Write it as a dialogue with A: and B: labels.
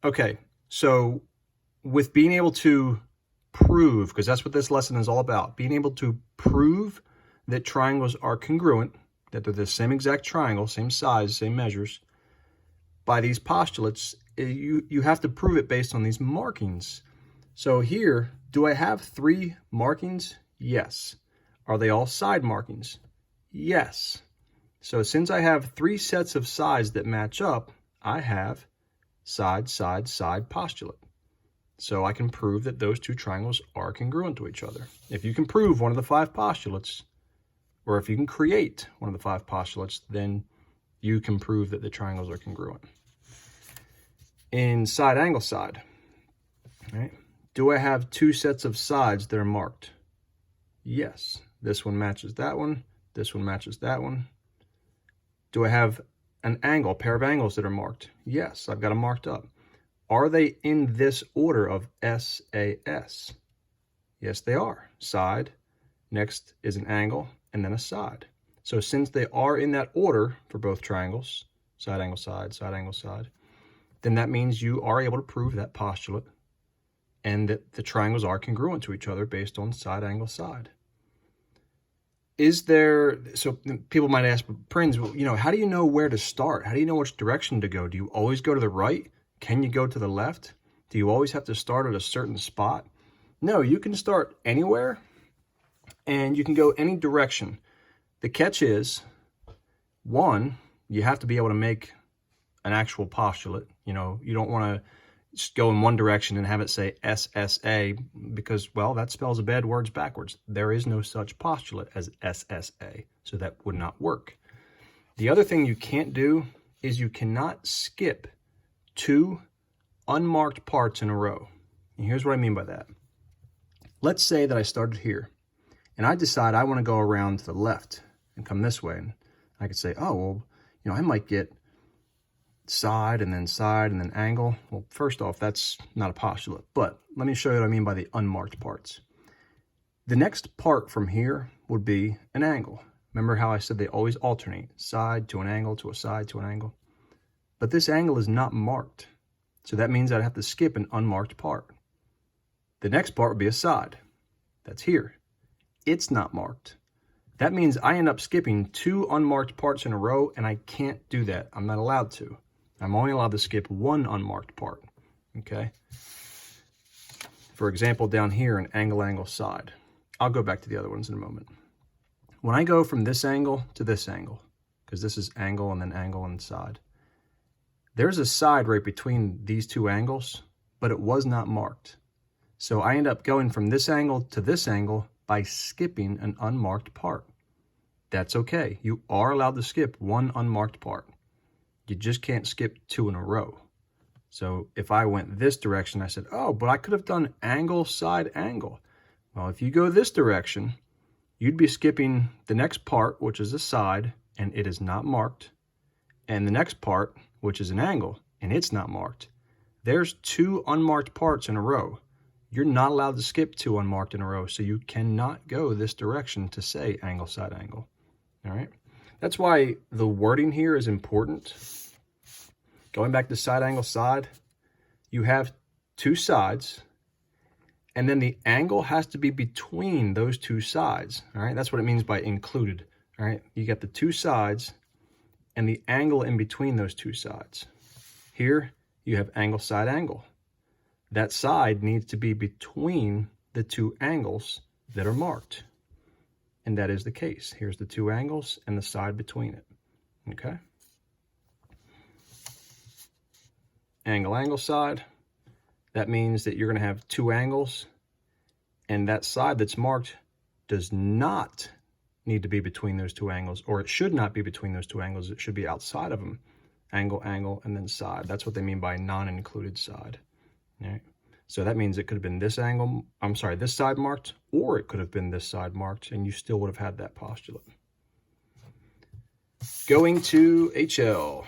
A: Okay, so with being able to prove, because that's what this lesson is all about, being able to prove that triangles are congruent, that they're the same exact triangle, same size, same measures, by these postulates, you have to prove it based on these markings. So here, do I have 3 markings? Yes. Are they all side markings? Yes. So since I have 3 sets of sides that match up, I have side, side, side postulate. So I can prove that those 2 triangles are congruent to each other. If you can prove one of the 5 postulates, or if you can create one of the 5 postulates, then you can prove that the triangles are congruent. In side angle side, right? Do I have 2 sets of sides that are marked? Yes. This one matches that one. This one matches that one. Do I have an angle, a pair of angles that are marked? Yes, I've got them marked up. Are they in this order of SAS? Yes, they are. Side, next is an angle, and then a side. So since they are in that order for both triangles, side angle side, then that means you are able to prove that postulate and that the triangles are congruent to each other based on side angle side. So people might ask, Prinz, well, how do you know where to start? How do you know which direction to go? Do you always go to the right? Can you go to the left? Do you always have to start at a certain spot? No, you can start anywhere and you can go any direction. The catch is, one, you have to be able to make an actual postulate. You don't want to just go in one direction and have it say SSA because, well, that spells the bad words backwards. There is no such postulate as SSA, so that would not work. The other thing you can't do is you cannot skip 2 unmarked parts in a row. And here's what I mean by that. Let's say that I started here and I decide I want to go around to the left and come this way. And I could say, oh, well, I might get side and then angle. Well, first off, that's not a postulate, but let me show you what I mean by the unmarked parts. The next part from here would be an angle. Remember how I said they always alternate, side to an angle to a side to an angle? But this angle is not marked, so that means I'd have to skip an unmarked part. The next part would be a side. That's here. It's not marked. That means I end up skipping 2 unmarked parts in a row, and I can't do that. I'm not allowed to. I'm only allowed to skip 1 unmarked part, okay? For example, down here, an angle, angle, side. I'll go back to the other ones in a moment. When I go from this angle to this angle, because this is angle and side, there's a side right between these 2 angles, but it was not marked. So I end up going from this angle to this angle by skipping an unmarked part. That's okay. You are allowed to skip 1 unmarked part. You just can't skip 2 in a row. So if I went this direction, I said, oh, but I could have done angle, side, angle. Well, if you go this direction, you'd be skipping the next part, which is a side, and it is not marked, and the next part, which is an angle, and it's not marked. There's 2 unmarked parts in a row. You're not allowed to skip 2 unmarked in a row, so you cannot go this direction to say angle, side, angle. All right? That's why the wording here is important. Going back to side, angle, side, you have 2 sides, and then the angle has to be between those 2 sides. All right? That's what it means by included. All right? You got the 2 sides and the angle in between those 2 sides. Here, you have angle, side, angle. That side needs to be between the 2 angles that are marked. And that is the case. Here's the 2 angles and the side between it. Okay? Angle, angle, side. That means that you're going to have 2 angles, and that side that's marked does not need to be between those 2 angles, or it should not be between those 2 angles. It should be outside of them. Angle, angle, and then side. That's what they mean by non-included side. All right? So that means it could have been this side marked, or it could have been this side marked, and you still would have had that postulate. Going to HL.